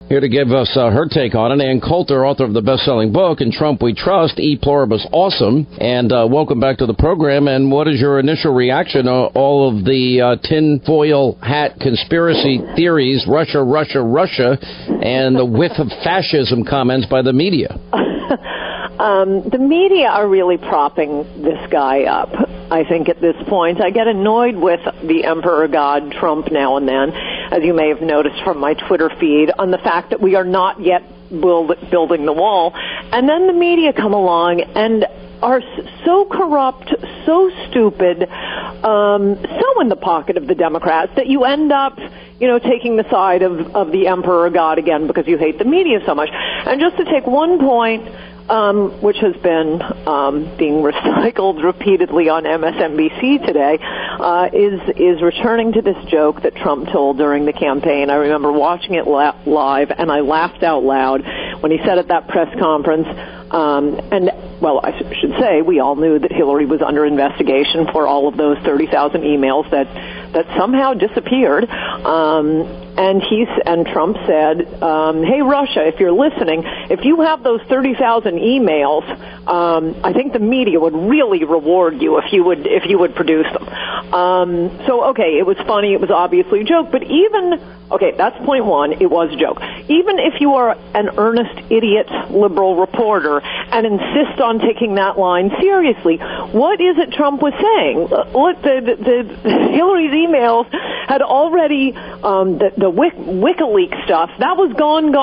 Here to give us her take on it, Ann Coulter, author of the best-selling book, In Trump We Trust, E Pluribus Awesome. And welcome back to the program. And what is your initial reaction to all of the tinfoil hat conspiracy theories, Russia, Russia, Russia, and the whiff of fascism comments by the media? The media are really propping this guy up, I think, at this point. I get annoyed with the Emperor God Trump now and then, as you may have noticed from my Twitter feed, on the fact that we are not yet building the wall. And then the media come along and are so corrupt, so stupid, so in the pocket of the Democrats that you end up, taking the side of the Emperor God again because you hate the media so much. And just to take one point, which has been being recycled repeatedly on MSNBC today, is returning to this joke that Trump told during the campaign. I remember watching it live, and I laughed out loud when he said at that press conference, I should say, we all knew that Hillary was under investigation for all of those 30,000 emails that somehow disappeared. And Trump said, hey, Russia, if you're listening, if you have those 30,000 emails, I think the media would really reward you if you would produce them. It was funny. It was obviously a joke. But that's point one. It was a joke. Even if you are an earnest idiot liberal reporter and insist on taking that line seriously, what is it Trump was saying? Look, the Hillary's emails had already, the WikiLeaks stuff, that was gone.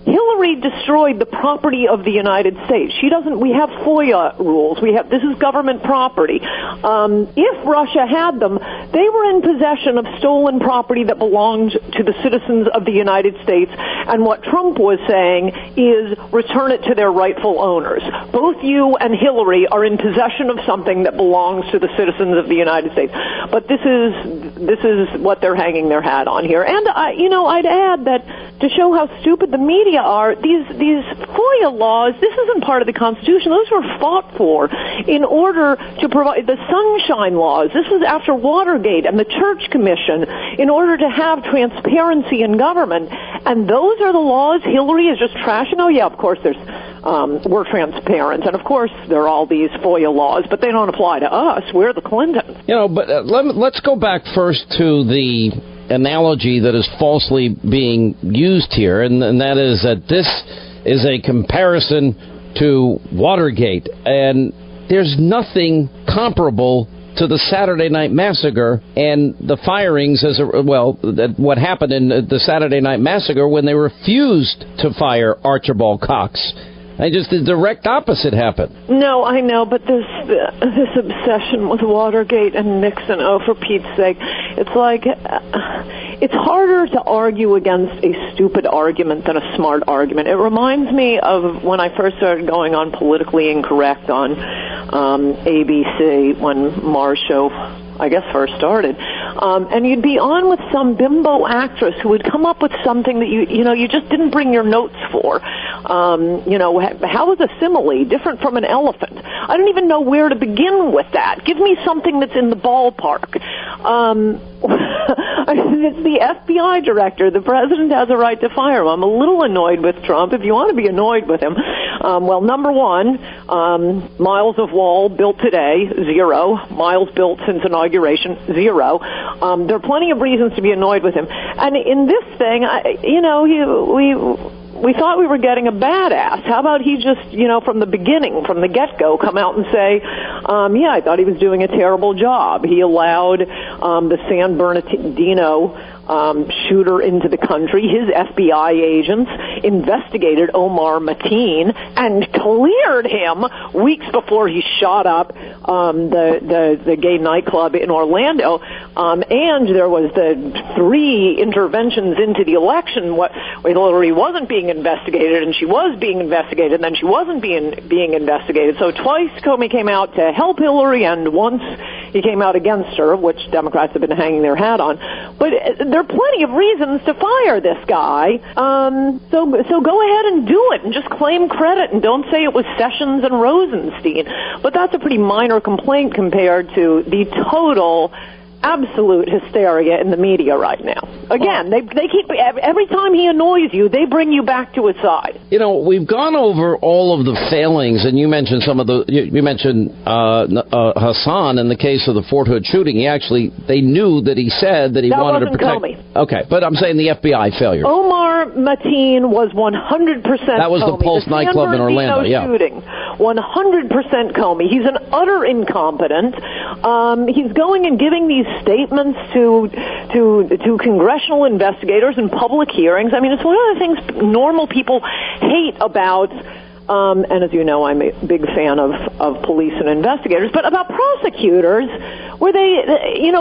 Hillary destroyed the property of the United States. We have FOIA rules. This is government property. If Russia had them, they were in possession of stolen property that belonged to the citizens of the United States. And what Trump was saying is return it to their rightful owners. Both you and Hillary are in possession of something that belongs to the citizens of the United States. But this is what they're hanging their hat on here. And I'd add that to show how stupid the media are, these FOIA laws, this isn't part of the Constitution. Those were fought for in order to provide the sunshine laws. This was after Watergate and the Church Commission in order to have transparency in government. And those are the laws Hillary is just trashing. Oh, yeah, of course we're transparent. And of course there are all these FOIA laws, but they don't apply to us. We're the Clintons. But let's go back first to the analogy that is falsely being used here, and that is that this is a comparison to Watergate, and there's nothing comparable to the Saturday Night Massacre and the firings what happened in the Saturday Night Massacre when they refused to fire Archibald Cox. Just the direct opposite happened. No, I know, but this obsession with Watergate and Nixon, for Pete's sake, it's like, it's harder to argue against a stupid argument than a smart argument. It reminds me of when I first started going on Politically Incorrect on ABC, when Mars show, I guess, first started. And you'd be on with some bimbo actress who would come up with something that you just didn't bring your notes for. How is a simile different from an elephant? I don't even know where to begin with that. Give me something that's in the ballpark. It's the FBI director. The president has a right to fire him. I'm a little annoyed with Trump. If you want to be annoyed with him, number one, miles of wall built today, 0. Miles built since inauguration, 0. There are plenty of reasons to be annoyed with him. And in this thing, we thought we were getting a badass. How about he just, from the beginning, from the get-go, come out and say, I thought he was doing a terrible job. He allowed the San Bernardino shooter into the country. His FBI agents investigated Omar Mateen and cleared him weeks before he shot up the gay nightclub in Orlando. And there was the 3 interventions into the election where Hillary wasn't being investigated, and she was being investigated, and then she wasn't being investigated. So twice Comey came out to help Hillary, and once he came out against her, which Democrats have been hanging their hat on. But there are plenty of reasons to fire this guy. So go ahead and do it, and just claim credit, and don't say it was Sessions and Rosenstein. But that's a pretty minor complaint compared to the total absolute hysteria in the media right now. Again, they keep, every time he annoys you, they bring you back to his side. You know, we've gone over all of the failings, and you mentioned some of the, you mentioned Hassan in the case of the Fort Hood shooting. They knew that he said that he wanted to protect. Comey. Okay, but I'm saying the FBI failure. Omar Mateen was 100% That was Comey. the Pulse nightclub in Orlando, shooting, 100% Comey. He's an utter incompetent. He's going and giving these statements to congressional investigators in public hearings. I mean, it's one of the things normal people hate about, and as you know, I'm a big fan of police and investigators, but about prosecutors, where they,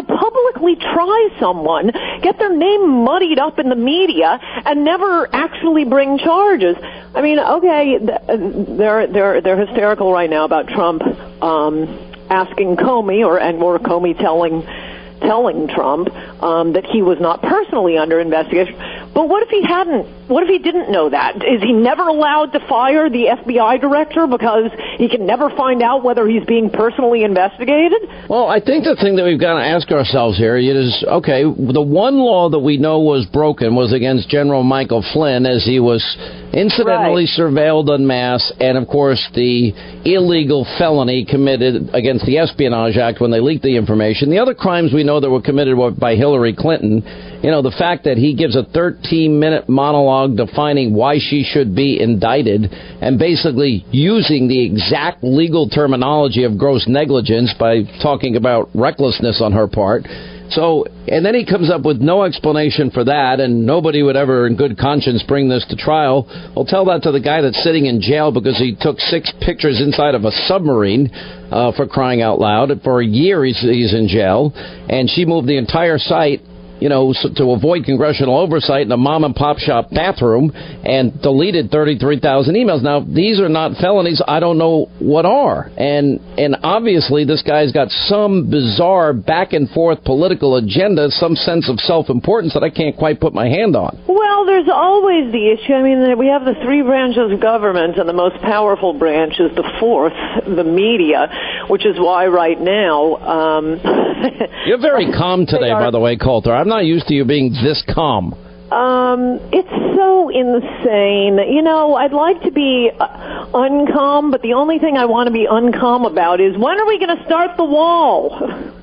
publicly try someone, get their name muddied up in the media, and never actually bring charges. I mean, okay, they're hysterical right now about Trump asking Comey, or Comey telling Trump that he was not personally under investigation. But what if he hadn't? What if he didn't know that? Is he never allowed to fire the FBI director because he can never find out whether he's being personally investigated? Well, I think the thing that we've got to ask ourselves here is, okay, the one law that we know was broken was against General Michael Flynn, as he was incidentally surveilled en masse, and, of course, the illegal felony committed against the Espionage Act when they leaked the information. The other crimes we know that were committed by Hillary Clinton, the fact that he gives a 13-minute monologue defining why she should be indicted and basically using the exact legal terminology of gross negligence by talking about recklessness on her part. So, and then he comes up with no explanation for that, and nobody would ever in good conscience bring this to trial. Well, tell that to the guy that's sitting in jail because he took 6 pictures inside of a submarine, for crying out loud. For a year he's in jail, and she moved the entire site, to avoid congressional oversight in a mom-and-pop shop bathroom, and deleted 33,000 emails. Now, these are not felonies. I don't know what are. And obviously, this guy's got some bizarre back-and-forth political agenda, some sense of self-importance that I can't quite put my hand on. Well, there's always the issue. I mean, we have the 3 branches of government, and the most powerful branch is the 4th, the media, which is why right now... You're very calm today, by the way, Coulter. I'm not used to you being this calm. It's so insane. I'd like to be uncalm, but the only thing I want to be uncalm about is when are we going to start the wall?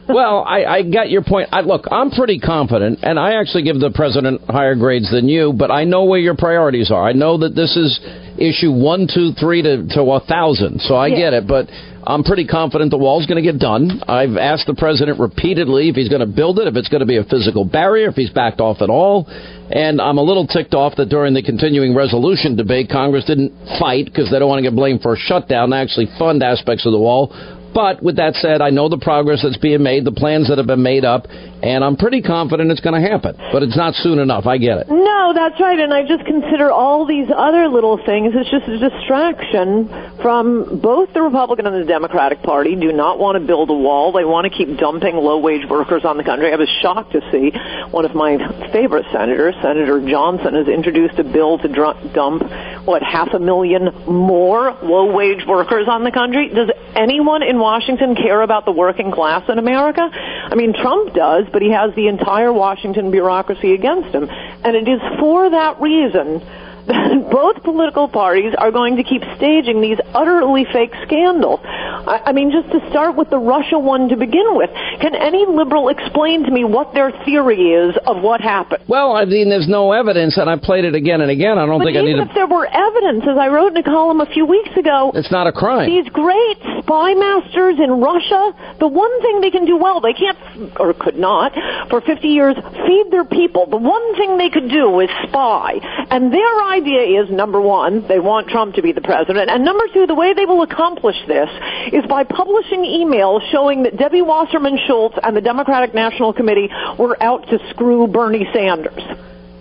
Well, I got your point. Look, I'm pretty confident, and I actually give the president higher grades than you, but I know where your priorities are. I know that this is issue 1, 2, 3 to 1,000, so I get it, but I'm pretty confident the wall's going to get done. I've asked the president repeatedly if he's going to build it, if it's going to be a physical barrier, if he's backed off at all. And I'm a little ticked off that during the continuing resolution debate, Congress didn't fight because they don't want to get blamed for a shutdown, actually fund aspects of the wall. But with that said, I know the progress that's being made, the plans that have been made up, and I'm pretty confident it's going to happen. But it's not soon enough. I get it. No, that's right. And I just consider all these other little things. It's just a distraction from both the Republican and the Democratic Party. Do not want to build a wall. They want to keep dumping low-wage workers on the country. I was shocked to see one of my favorite senators, Senator Johnson, has introduced a bill to dump, 500,000 more low-wage workers on the country. Does anyone in Washington care about the working class in America? I mean, Trump does, but he has the entire Washington bureaucracy against him. And it is for that reason that both political parties are going to keep staging these utterly fake scandals. I mean, just to start with the Russia one to begin with, can any liberal explain to me what their theory is of what happened? Well, I mean, there's no evidence, and I played it again and again. I don't think I need to... Even if there were evidence, as I wrote in a column a few weeks ago... It's not a crime. These great spy masters in Russia, the one thing they can do well, they can't, or could not, for 50 years, feed their people. The one thing they could do is spy. And their idea is, number one, they want Trump to be the president, and number two, the way they will accomplish this is by publishing emails showing that Debbie Wasserman Schultz and the Democratic National Committee were out to screw Bernie Sanders.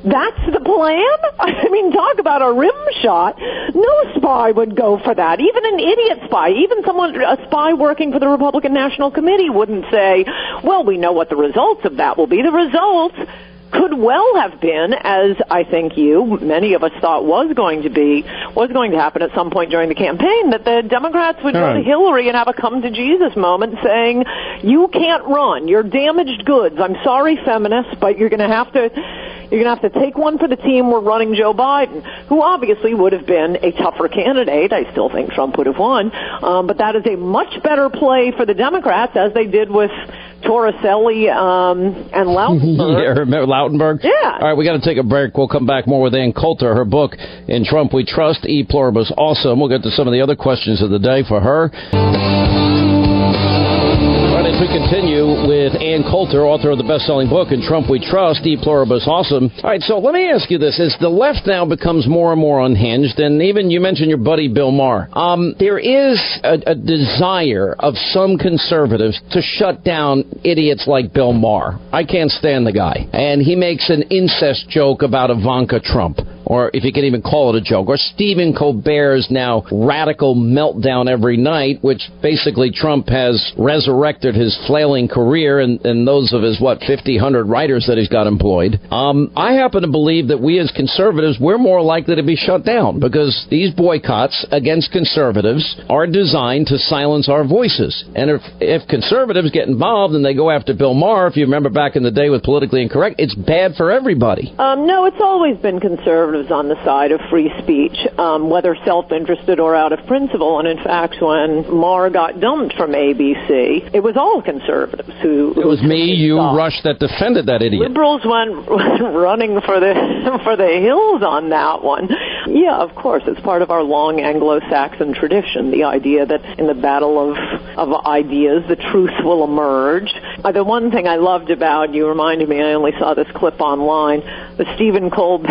That's the plan? I mean, talk about a rim shot. No spy would go for that. Even an idiot spy, even a spy working for the Republican National Committee wouldn't say, well, we know what the results of that will be. The results could well have been, as I think many of us thought was going to happen at some point during the campaign, that the Democrats would go to Hillary and have a come-to-Jesus moment saying, you can't run. You're damaged goods. I'm sorry, feminists, but you're going to have to take one for the team. We're running Joe Biden, who obviously would have been a tougher candidate. I still think Trump would have won. But that is a much better play for the Democrats, as they did with Torricelli and Lautenberg. Yeah, remember Lautenberg? Yeah. All right, we got to take a break. We'll come back more with Ann Coulter. Her book, In Trump We Trust, E Pluribus Awesome. We'll get to some of the other questions of the day for her. As we continue with Ann Coulter, author of the best-selling book, In Trump We Trust, E Pluribus Awesome. All right, so let me ask you this. As the left now becomes more and more unhinged, and even you mentioned your buddy Bill Maher, there is a desire of some conservatives to shut down idiots like Bill Maher. I can't stand the guy. And he makes an incest joke about Ivanka Trump, or if you can even call it a joke, or Stephen Colbert's now radical meltdown every night, which basically Trump has resurrected his flailing career and those of his, 50, 100 writers that he's got employed. I happen to believe that we as conservatives, we're more likely to be shut down because these boycotts against conservatives are designed to silence our voices. And if conservatives get involved and they go after Bill Maher, if you remember back in the day with Politically Incorrect, it's bad for everybody. No, it's always been conservatives on the side of free speech, whether self-interested or out of principle. And in fact, when Maher got dumped from ABC, it was all conservatives who... It was me, you, Rush, that defended that idiot. Liberals went running for the hills on that one. Yeah, of course, it's part of our long Anglo-Saxon tradition, the idea that in the battle of ideas, the truth will emerge. The one thing I loved about, you reminded me, I only saw this clip online, the Stephen Colbert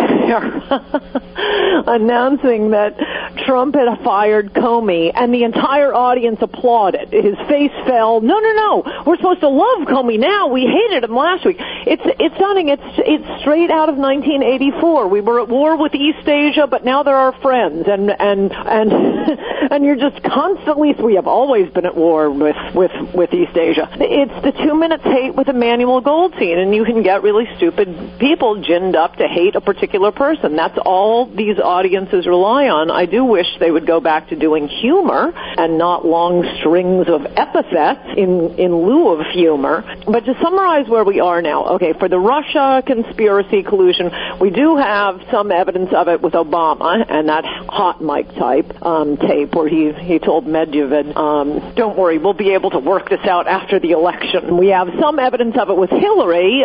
announcing that Trump had fired Comey, and the entire audience applauded. His face fell. No, we're supposed to love Comey now. We hated him last week. It's stunning. It's straight out of 1984. We were at war with East Asia, but now they're our friends, and you're just constantly. We have always been at war with East Asia. It's the 2 minutes hate with Emmanuel Goldstein, and you can get really stupid people ginned up to hate a particular person. That's all these audiences rely on. I do wish they would go back to doing humor and not long strings of epithets in lieu of humor. But to summarize where we are now, okay, for the Russia conspiracy collusion, we do have some evidence of it with Obama and that hot mic tape where he told Medvedev, don't worry, we'll be able to work this out after the election. We have some evidence of it with Hillary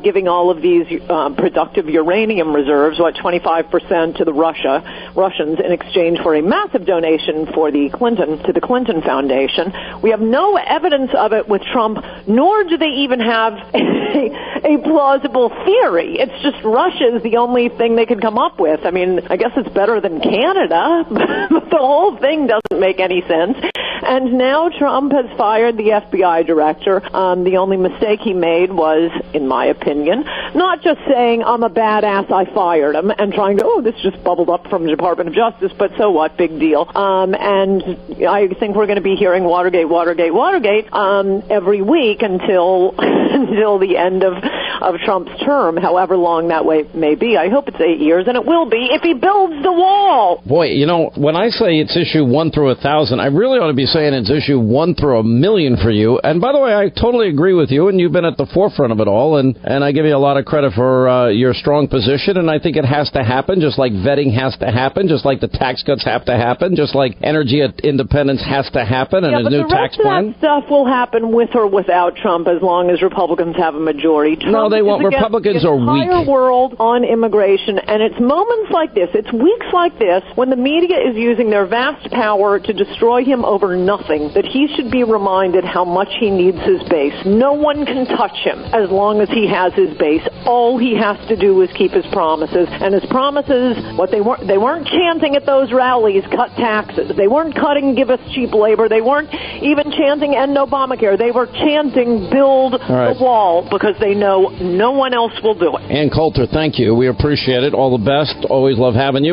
giving all of these productive uranium reserves, 25% to the Russians in exchange for a massive donation for the Clinton Foundation. We have no evidence of it with Trump, nor do they even have a plausible theory. It's just Russia is the only thing they could come up with. I mean, I guess it's better than Canada, but the whole thing doesn't make any sense. And now Trump has fired the FBI director. The only mistake he made was, in my opinion, not just saying, I'm a badass, I fired him, and trying to, this just bubbled up from the Department of Justice, but so what, big deal. And I think we're going to be hearing Watergate every week until the end of Trump's term, however long that may be. I hope it's 8 years, and it will be if he builds the wall. Boy, when I say it's issue 1 through 1,000, I really ought to be saying it's issue 1 through 1,000,000 for you. And by the way, I totally agree with you, and you've been at the forefront of it all, and I give you a lot of credit for your strong position, and I think it has to happen, just like vetting has to happen, just like the tax cuts have to happen, just like energy independence has to happen, and a new tax plan. That stuff will happen with or without Trump as long as Republicans have a majority. No, they won't. Republicans are weak. The entire world on immigration, and it's moments like this, it's weeks like this, when the media is using their vast power to destroy him over nothing, that he should be reminded how much he needs his base. No one can touch him as long as he has his base. All he has to do is keep his promises, and his promises, they weren't chanting at those rallies, cut taxes. They weren't cutting, give us cheap labor. They weren't even chanting end Obamacare. They were chanting build the wall, because they know no one else will do it. Ann Coulter, thank you. We appreciate it. All the best. Always love having you.